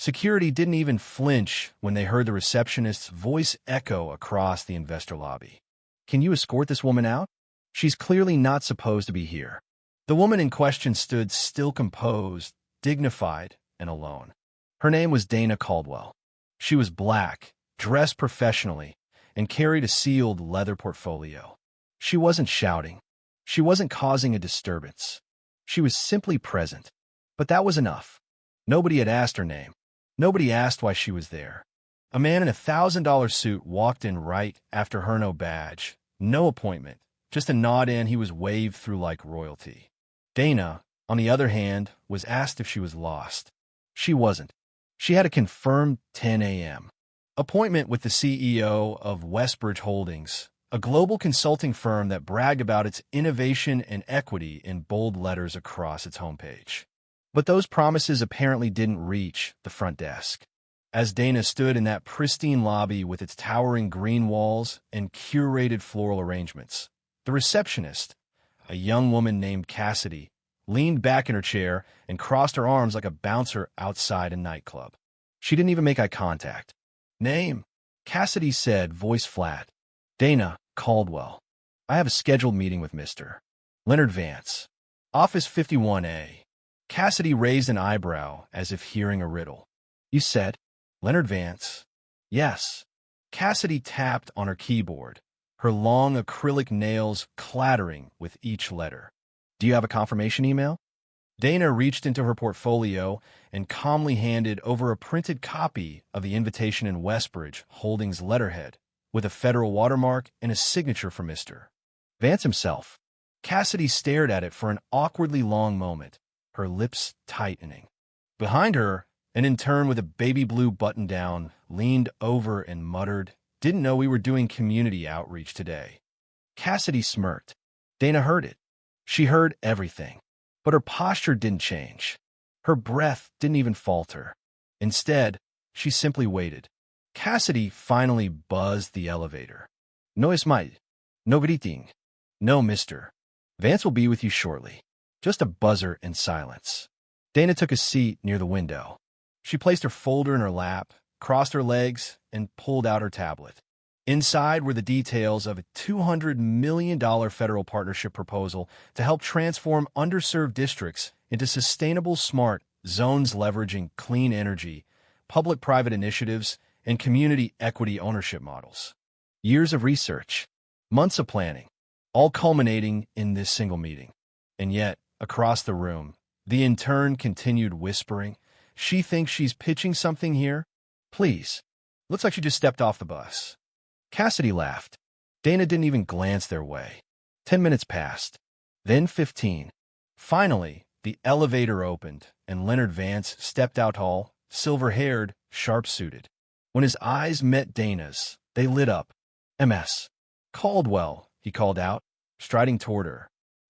Security didn't even flinch when they heard the receptionist's voice echo across the investor lobby. "Can you escort this woman out? She's clearly not supposed to be here." The woman in question stood still, composed, dignified, and alone. Her name was Dana Caldwell. She was black, dressed professionally, and carried a sealed leather portfolio. She wasn't shouting. She wasn't causing a disturbance. She was simply present. But that was enough. Nobody had asked her name. Nobody asked why she was there. A man in a $1,000 suit walked in right after her, no badge, no appointment, just a nod, and he was waved through like royalty. Dana, on the other hand, was asked if she was lost. She wasn't. She had a confirmed 10 a.m. appointment with the CEO of Westbridge Holdings, a global consulting firm that bragged about its innovation and equity in bold letters across its homepage. But those promises apparently didn't reach the front desk. As Dana stood in that pristine lobby with its towering green walls and curated floral arrangements, the receptionist, a young woman named Cassidy, leaned back in her chair and crossed her arms like a bouncer outside a nightclub. She didn't even make eye contact. "Name?" Cassidy said, voice flat. "Dana Caldwell. I have a scheduled meeting with Mr. Leonard Vance. Office 51A. Cassidy raised an eyebrow as if hearing a riddle. "You said Leonard Vance?" "Yes." Cassidy tapped on her keyboard, her long acrylic nails clattering with each letter. "Do you have a confirmation email?" Dana reached into her portfolio and calmly handed over a printed copy of the invitation in Westbridge Holdings letterhead, with a federal watermark and a signature for Mr. Vance himself. Cassidy stared at it for an awkwardly long moment, her lips tightening. Behind her, an intern with a baby blue button-down leaned over and muttered, "Didn't know we were doing community outreach today." Cassidy smirked. Dana heard it. She heard everything. But her posture didn't change. Her breath didn't even falter. Instead, she simply waited. Cassidy finally buzzed the elevator. "No es might. No greeting. No, Mr. Vance will be with you shortly." Just a buzzer and silence. Dana took a seat near the window. She placed her folder in her lap, crossed her legs, and pulled out her tablet. Inside were the details of a $200 million federal partnership proposal to help transform underserved districts into sustainable, smart zones leveraging clean energy, public-private initiatives, and community equity ownership models. Years of research, months of planning, all culminating in this single meeting. And yet, across the room, the intern continued whispering, "She thinks she's pitching something here? Please. Looks like she just stepped off the bus." Cassidy laughed. Dana didn't even glance their way. 10 minutes passed. Then 15. Finally, the elevator opened, and Leonard Vance stepped out tall, silver-haired, sharp-suited. When his eyes met Dana's, they lit up. "MS. Caldwell," he called out, striding toward her.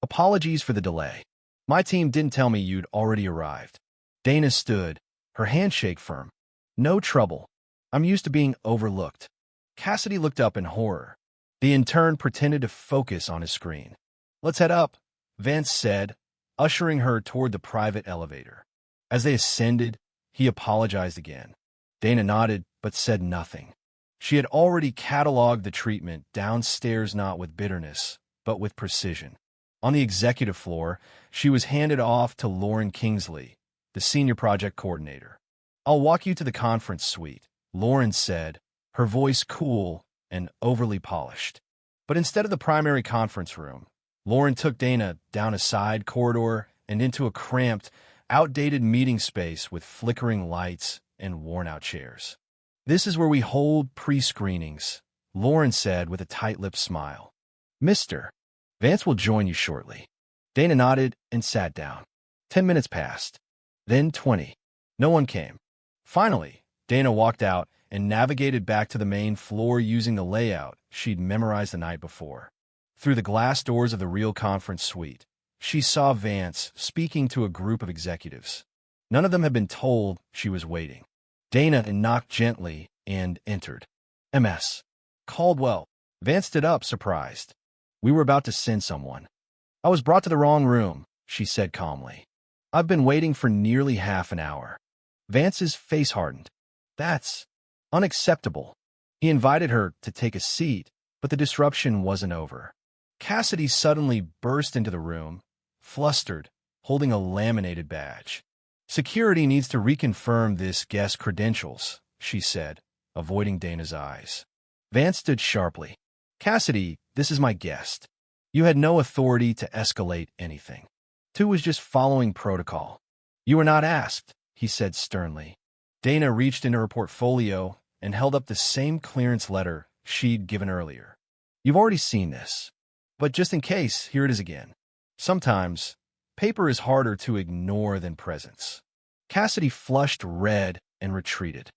"Apologies for the delay. My team didn't tell me you'd already arrived." Dana stood, her handshake firm. "No trouble. I'm used to being overlooked." Cassidy looked up in horror. The intern pretended to focus on his screen. "Let's head up," Vance said, ushering her toward the private elevator. As they ascended, he apologized again. Dana nodded, but said nothing. She had already cataloged the treatment downstairs, not with bitterness, but with precision. On the executive floor, she was handed off to Lauren Kingsley, the senior project coordinator. "I'll walk you to the conference suite," Lauren said, her voice cool and overly polished. But instead of the primary conference room, Lauren took Dana down a side corridor and into a cramped, outdated meeting space with flickering lights and worn-out chairs. "This is where we hold pre-screenings," Lauren said with a tight-lipped smile. "Mr. Vance will join you shortly." Dana nodded and sat down. 10 minutes passed. Then 20. No one came. Finally, Dana walked out and navigated back to the main floor using the layout she'd memorized the night before. Through the glass doors of the real conference suite, she saw Vance speaking to a group of executives. None of them had been told she was waiting. Dana knocked gently and entered. "MS. Caldwell." Vance stood up, surprised. "We were about to send someone." "I was brought to the wrong room," she said calmly. "I've been waiting for nearly half an hour." Vance's face hardened. That's unacceptable. He invited her to take a seat, but the disruption wasn't over. Cassidy suddenly burst into the room, flustered, holding a laminated badge. Security needs to reconfirm this guest's credentials, she said, avoiding Dana's eyes. Vance stood sharply. Cassidy, this is my guest. You had no authority to escalate anything. Tu was just following protocol. You were not asked, he said sternly. Dana reached into her portfolio and held up the same clearance letter she'd given earlier. You've already seen this, but just in case, here it is again. Sometimes, paper is harder to ignore than presence. Cassidy flushed red and retreated.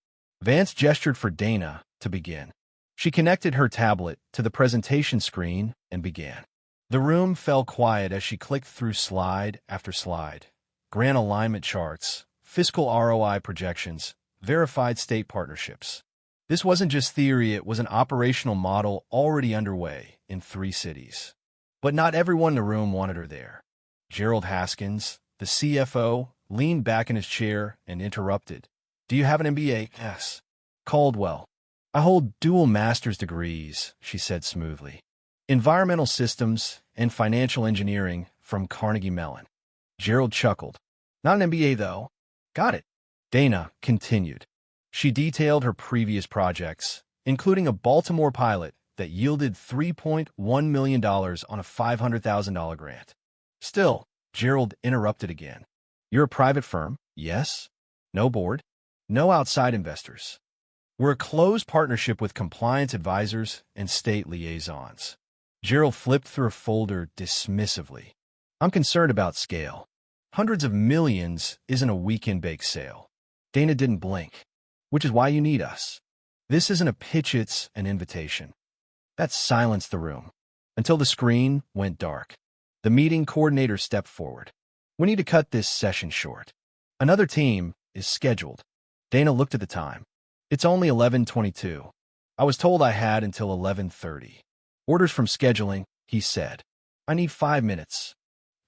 Vance gestured for Dana to begin. She connected her tablet to the presentation screen and began. The room fell quiet as she clicked through slide after slide. Grant alignment charts, fiscal ROI projections, verified state partnerships. This wasn't just theory, it was an operational model already underway in 3 cities. But not everyone in the room wanted her there. Gerald Haskins, the CFO, leaned back in his chair and interrupted. Do you have an MBA? Yes. Caldwell. I hold dual master's degrees, she said smoothly. Environmental systems and financial engineering from Carnegie Mellon. Gerald chuckled. Not an MBA, though. Got it. Dana continued. She detailed her previous projects, including a Baltimore pilot that yielded $3.1 million on a $500,000 grant. Still, Gerald interrupted again. You're a private firm? Yes. No board? No outside investors. We're a closed partnership with compliance advisors and state liaisons. Gerald flipped through a folder dismissively. I'm concerned about scale. Hundreds of millions isn't a weekend bake sale. Dana didn't blink. Which is why you need us. This isn't a pitch, it's an invitation. That silenced the room, until the screen went dark. The meeting coordinator stepped forward. We need to cut this session short. Another team is scheduled. Dana looked at the time. It's only 11:22. I was told I had until 11:30. Orders from scheduling, he said. I need 5 minutes.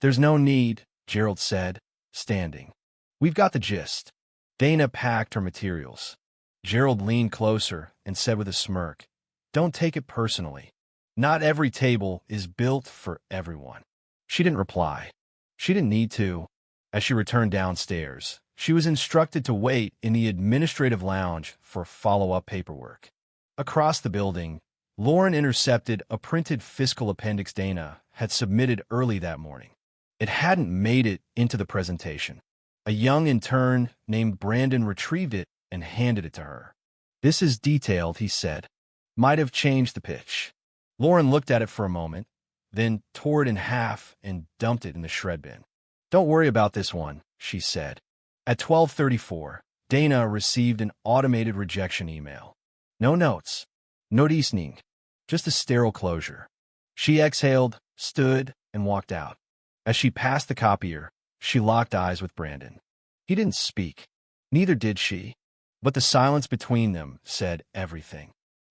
There's no need, Gerald said, standing. We've got the gist. Dana packed her materials. Gerald leaned closer and said with a smirk, Don't take it personally. Not every table is built for everyone. She didn't reply. She didn't need to. As she returned downstairs, she was instructed to wait in the administrative lounge for follow-up paperwork. Across the building, Lauren intercepted a printed fiscal appendix Dana had submitted early that morning. It hadn't made it into the presentation. A young intern named Brandon retrieved it and handed it to her. This is detailed, he said. Might have changed the pitch. Lauren looked at it for a moment, then tore it in half and dumped it in the shred bin. Don't worry about this one, she said. At 12:34, Dana received an automated rejection email. No notes. No reasoning. Just a sterile closure. She exhaled, stood, and walked out. As she passed the copier, she locked eyes with Brandon. He didn't speak. Neither did she. But the silence between them said everything.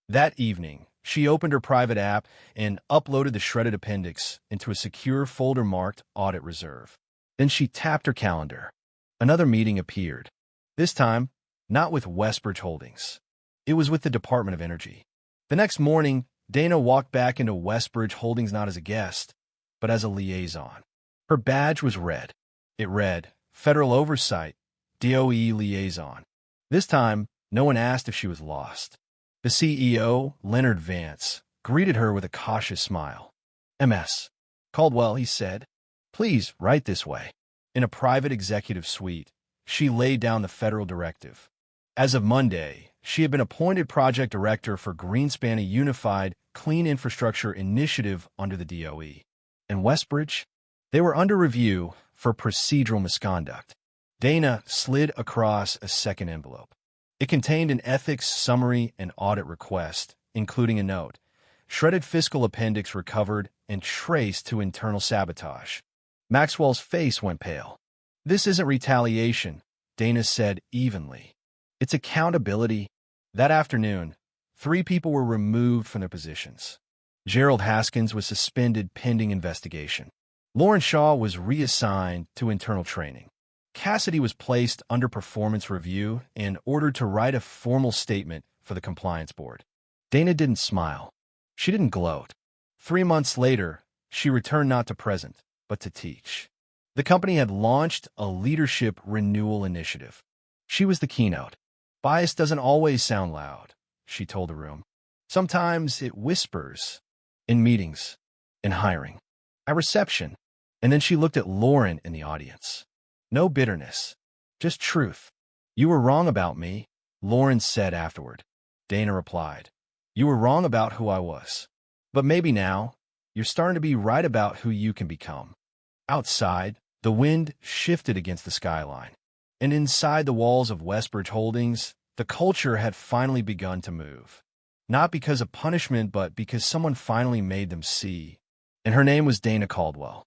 That evening, she opened her private app and uploaded the shredded appendix into a secure folder marked Audit Reserve. Then she tapped her calendar. Another meeting appeared. This time, not with Westbridge Holdings. It was with the Department of Energy. The next morning, Dana walked back into Westbridge Holdings not as a guest, but as a liaison. Her badge was red. It read, Federal Oversight, DOE Liaison. This time, no one asked if she was lost. The CEO, Leonard Vance, greeted her with a cautious smile. MS. Caldwell, he said. Please write this way. In a private executive suite, she laid down the federal directive. As of Monday, she had been appointed project director for Greenspan, a unified, clean infrastructure initiative under the DOE. And Westbridge? They were under review for procedural misconduct. Dana slid across a second envelope. It contained an ethics summary and audit request, including a note. Shredded fiscal appendix recovered and traced to internal sabotage. Maxwell's face went pale. This isn't retaliation, Dana said evenly. It's accountability. That afternoon, 3 people were removed from their positions. Gerald Haskins was suspended pending investigation. Lauren Shaw was reassigned to internal training. Cassidy was placed under performance review and ordered to write a formal statement for the compliance board. Dana didn't smile. She didn't gloat. 3 months later, she returned not to present, but to teach. The company had launched a leadership renewal initiative. She was the keynote. Bias doesn't always sound loud, she told the room. Sometimes it whispers in meetings, in hiring, at reception. And then she looked at Lauren in the audience. No bitterness, just truth. You were wrong about me, Lauren said afterward. Dana replied, you were wrong about who I was. But maybe now, you're starting to be right about who you can become. Outside, the wind shifted against the skyline. And inside the walls of Westbridge Holdings, the culture had finally begun to move. Not because of punishment, but because someone finally made them see. And her name was Dana Caldwell.